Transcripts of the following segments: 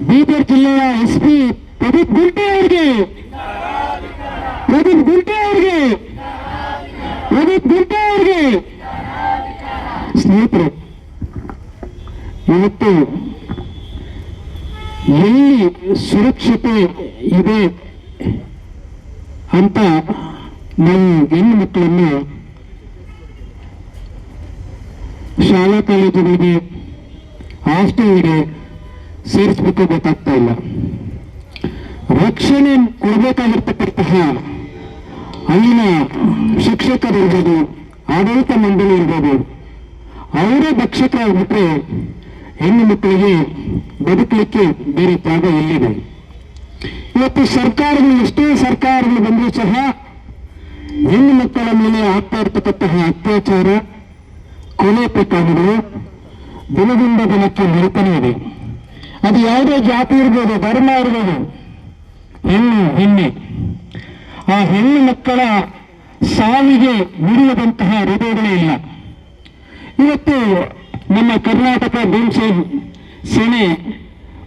ಬೀದರ್ ಜಿಲ್ಲೆಯ SP ಪ್ರದೀಪ್ ಗುಂಟೆ ಅವರಿಗೆ ಸ್ನೇಹಿತರೆ, ಇವತ್ತು ಎಲ್ಲಿ ಸುರಕ್ಷತೆ ಇದೆ ಅಂತ ನಾವು ಹೆಣ್ಣು ಮಕ್ಕಳನ್ನು ಶಾಲಾ ಕಾಲೇಜುಗಳಿಗೆ ಹಾಸ್ಟೆಲ್ಗೆ ಸೇರಿಸಬೇಕು ಗೊತ್ತಾಗ್ತಾ ಇಲ್ಲ. ರಕ್ಷಣೆ ಕೊಡಬೇಕಾಗಿರ್ತಕ್ಕಂತಹ ಅಲ್ಲಿನ ಶಿಕ್ಷಕರಿರ್ಬೋದು, ಆಡಳಿತ ಮಂಡಳಿ ಇರ್ಬೋದು, ಅವರೇ ಭಕ್ಷಕರಾಗ್ಬಿಟ್ರೆ ಹೆಣ್ಣು ಮಕ್ಕಳಿಗೆ ಬದುಕಲಿಕ್ಕೆ ಬೇರೆ ಜಾಗ ಎಲ್ಲಿದೆ? ಇವತ್ತು ಸರ್ಕಾರಗಳು, ಎಷ್ಟೇ ಸರ್ಕಾರಗಳು ಬಂದರೂ ಸಹ ಹೆಣ್ಣು ಮಕ್ಕಳ ಮೇಲೆ ಆಗ್ತಾ ಇರ್ತಕ್ಕಂತಹ ಅತ್ಯಾಚಾರ, ಕೊಲೆ ಪ್ರಕರಣಗಳು ದಿನದಿಂದ ದಿನಕ್ಕೆ ನಡೀತಾನೆ ಇದೆ. ಅದು ಯಾವುದೇ ಜಾತಿ ಇರ್ಬೋದು, ಧರ್ಮ ಇರ್ಬೋದು, ಹೆಣ್ಣೆ ಆ ಹೆಣ್ಣು ಮಕ್ಕಳ ಸಾವಿಗೆ ಮಿಡಿಯದಂತಹ ಹೃದಯಗಳೇ ಇಲ್ಲ. ಇವತ್ತು ನಮ್ಮ ಕರ್ನಾಟಕ ಭೀಮಸೇನ್ ಸೇನೆ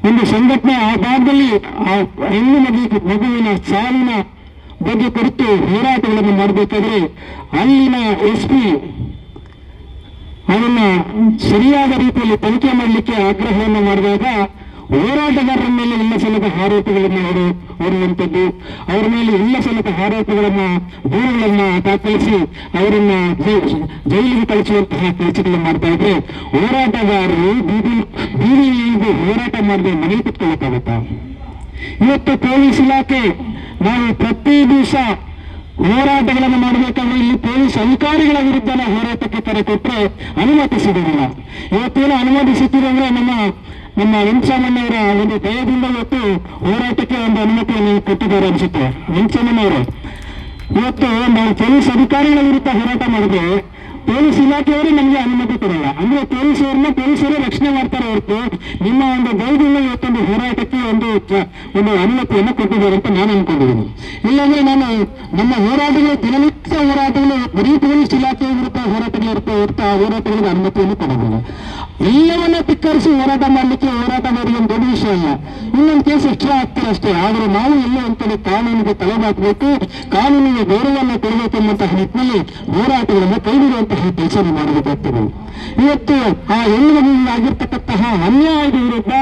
ಒಂದು ಸಂಘಟನೆ ಆ ಭಾಗದಲ್ಲಿ ಆ ಹೆಣ್ಣು ಮಗುವಿನ ಸಾವಿನ ಬಗ್ಗೆ ಕುರಿತು ಹೋರಾಟಗಳನ್ನು ಮಾಡಬೇಕಾದ್ರೆ ಅಲ್ಲಿನ SP ಅದನ್ನ ಸರಿಯಾದ ರೀತಿಯಲ್ಲಿ ತನಿಖೆ ಮಾಡಲಿಕ್ಕೆ ಆಗ್ರಹವನ್ನು ಮಾಡಿದಾಗ ಹೋರಾಟಗಾರರ ಮೇಲೆ ಇಲ್ಲ ಸಲ್ಲದ ಆರೋಪಗಳನ್ನು ಹೊರುವಂಥದ್ದು, ಅವರ ಮೇಲೆ ಇಲ್ಲ ಸಲ್ಲದ ಆರೋಪಗಳನ್ನ, ದೂರುಗಳನ್ನ ದಾಖಲಿಸಿ ಅವರನ್ನ ಜೈಲಿಗೆ ಕಳಿಸುವಂತಹ ಕೆಲಸಗಳನ್ನು ಮಾಡ್ತಾ ಇದ್ರೆ ಹೋರಾಟಗಾರರು ಬೀದಿಯಲ್ಲಿ ಹೋರಾಟ ಮಾಡದೆ ಮನೆಗೆ ಕುತ್ಕೊಳ್ಳೋಕ್ಕಾಗತ್ತಾ? ಇವತ್ತು ಪೊಲೀಸ್ ಇಲಾಖೆ ನಾವು ಪ್ರತಿ ದಿವಸ ಹೋರಾಟಗಳನ್ನು ಮಾಡಬೇಕಾದ್ರೆ ಇಲ್ಲಿ ಪೊಲೀಸ್ ಅಧಿಕಾರಿಗಳ ವಿರುದ್ಧ ಹೋರಾಟಕ್ಕೆ ಕರೆ ಕೊಟ್ಟರೆ ಅನುಮತಿಸಿದಿಲ್ಲ. ಇವತ್ತೇನು ಅನುಮತಿಸುತ್ತಿದೆ ಅಂದ್ರೆ ನಮ್ಮ ವೆಂಕಟರಾಮಣ್ಣವರ ಒಂದು ದಯದಿಂದ ಇವತ್ತು ಹೋರಾಟಕ್ಕೆ ಒಂದು ಅನುಮತಿಯನ್ನು ಕೊಟ್ಟಿದ್ದಾರೆ ಅನಿಸುತ್ತೆ. ವೆಂಕಟರಾಮಣ್ಣವರು ಇವತ್ತು ನಾವು ಪೊಲೀಸ್ ಅಧಿಕಾರಿಗಳ ವಿರುದ್ಧ ಹೋರಾಟ ಮಾಡಿದ್ರೆ ಪೊಲೀಸ್ ಇಲಾಖೆಯವರೇ ನಮಗೆ ಅನುಮತಿ ಕೊಡಲ್ಲ. ಅಂದ್ರೆ ಪೊಲೀಸರೇ ರಕ್ಷಣೆ ಮಾಡ್ತಾರೆ ಹೊರತು ನಿಮ್ಮ ಒಂದು ದಯದಿಂದ ಇವತ್ತೊಂದು ಹೋರಾಟಕ್ಕೆ ಒಂದು ಅನುಮತಿಯನ್ನು ಕೊಟ್ಟಿದ್ದಾರೆ ಅಂತ ನಾನು ಅನ್ಕೊಂಡಿದ್ದೀನಿ. ಇಲ್ಲಾಂದ್ರೆ ನಮ್ಮ ಹೋರಾಟಗಳು, ದಿನನಿತ್ಯ ಹೋರಾಟಗಳು ಬರೀ ಪೊಲೀಸ್ ಇಲಾಖೆಯ ವಿರುದ್ಧ ಹೋರಾಟಗಳಿರುತ್ತೆ ಹೊರತು ಆ ಹೋರಾಟಗಳಿಗೆ ಅನುಮತಿಯನ್ನು ಕೊಡೋದಿಲ್ಲ. ಎಲ್ಲವನ್ನ ಧಿಕ್ಕರಿಸಿ ಹೋರಾಟ ಮಾಡಿ ಒಂದು ದೊಡ್ಡ ವಿಷಯ ಅಲ್ಲ. ಇನ್ನೊಂದು ಕೇಸ್ ಎಕ್ಸ್ಟ್ರಾ ಆಗ್ತಾರೆ ಅಷ್ಟೇ. ಆದ್ರೆ ನಾವು ಎಲ್ಲೋ ಅಂತೇಳಿ ಕಾನೂನಿಗೆ ತಲೆ ಹಾಕಬೇಕು, ಕಾನೂನಿಗೆ ಗೌರವವನ್ನು ಕೊಡಬೇಕು ಎಂಬಂತಹ ನಿಟ್ಟಿನಲ್ಲಿ ಹೋರಾಟಗಳನ್ನು ಕೈಬಿಡುವಂತಹ ಕೆಲಸ ಮಾಡಬೇಕಾಗ್ತದೆ. ಇವತ್ತು ಆ ಹೆಣ್ಣು ಮಗುವಿಗಾಗಿರ್ತಕ್ಕಂತಹ ಅನ್ಯಾಯದ ವಿರುದ್ಧ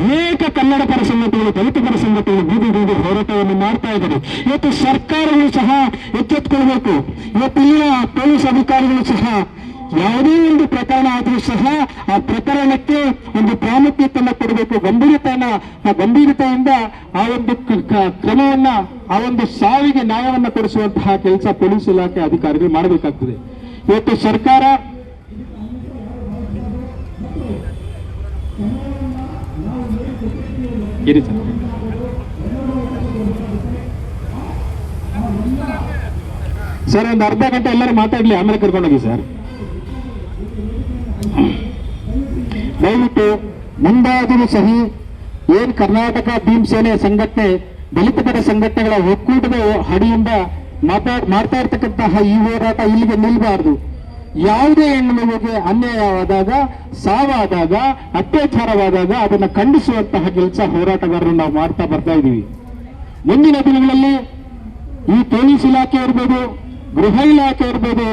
ಅನೇಕ ಕನ್ನಡ ಪರ ಸಂಘಟನೆಗಳು, ದಲಿತ ಪರ ಸಂಘಟನೆಗಳು ಬೀದಿ ಹೋರಾಟವನ್ನು ಮಾಡ್ತಾ ಇದ್ದಾರೆ. ಇವತ್ತು ಸರ್ಕಾರಗಳು ಸಹ ಎಚ್ಚೆತ್ತುಕೊಳ್ಬೇಕು. ಇವತ್ತು ಇಲ್ಲಿನ ಪೊಲೀಸ್ ಅಧಿಕಾರಿಗಳು ಸಹ ಯಾವುದೇ ಒಂದು ಪ್ರಕರಣ ಆದರೂ ಸಹ ಆ ಪ್ರಕರಣಕ್ಕೆ ಒಂದು ಪ್ರಾಮುಖ್ಯತೆಯನ್ನು ಕೊಡಬೇಕು. ಗಂಭೀರತೆಯಿಂದ ಆ ಒಂದು ಕ್ರಮವನ್ನ, ಆ ಒಂದು ಸಾವಿಗೆ ನ್ಯಾಯವನ್ನ ಕೊಡಿಸುವಂತಹ ಕೆಲಸ ಪೊಲೀಸ್ ಇಲಾಖೆ ಅಧಿಕಾರಿಗಳು ಮಾಡಬೇಕಾಗ್ತದೆ. ಇವತ್ತು ಸರ್ಕಾರ ಸರ್ ಒಂದು ಅರ್ಧ ಗಂಟೆ ಎಲ್ಲರೂ ಮಾತಾಡ್ಲಿ, ಆಮೇಲೆ ಕರ್ಕೊಂಡೋಗಿ ಸರ್. ದಯವಿಟ್ಟು ಮುಂದಾದರೂ ಸಹಿ ಏನ್ ಕರ್ನಾಟಕ ಭೀಮಸೇನೆ ಸಂಘಟನೆ, ದಲಿತ ಪರ ಸಂಘಟನೆಗಳ ಒಕ್ಕೂಟದ ಅಡಿಯಿಂದ ಮಾಡ್ತಾ ಇರ್ತಕ್ಕಂತಹ ಈ ಹೋರಾಟ ಇಲ್ಲಿಗೆ ನಿಲ್ಬಾರ್ದು. ಯಾವುದೇ ಹೆಣ್ಣು ಮಗುವಿಗೆ ಅನ್ಯಾಯವಾದಾಗ, ಸಾವಾದಾಗ, ಅತ್ಯಾಚಾರವಾದಾಗ ಅದನ್ನು ಖಂಡಿಸುವಂತಹ ಕೆಲಸ ಹೋರಾಟಗಾರರು ನಾವು ಮಾಡ್ತಾ ಬರ್ತಾ ಇದ್ದೀವಿ. ಮುಂದಿನ ದಿನಗಳಲ್ಲಿ ಈ ಪೊಲೀಸ್ ಇಲಾಖೆ ಇರ್ಬೋದು, ಗೃಹ ಇಲಾಖೆ ಇರ್ಬೋದು,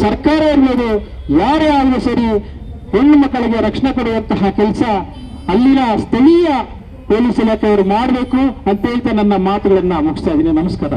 ಸರ್ಕಾರ ಇರ್ಬೋದು, ಯಾರೇ ಆದರೂ ಸರಿ ಹೆಣ್ಣು ಮಕ್ಕಳಿಗೆ ರಕ್ಷಣೆ ಕೊಡುವಂತಹ ಕೆಲಸ ಅಲ್ಲಿನ ಸ್ಥಳೀಯ ಪೊಲೀಸ್ ಇಲಾಖೆಯವರು ಮಾಡಬೇಕು ಅಂತ ಹೇಳ್ತಾ ನನ್ನ ಮಾತುಗಳನ್ನ ಮುಗಿಸ್ತಾ ಇದ್ದೀನಿ. ನಮಸ್ಕಾರ.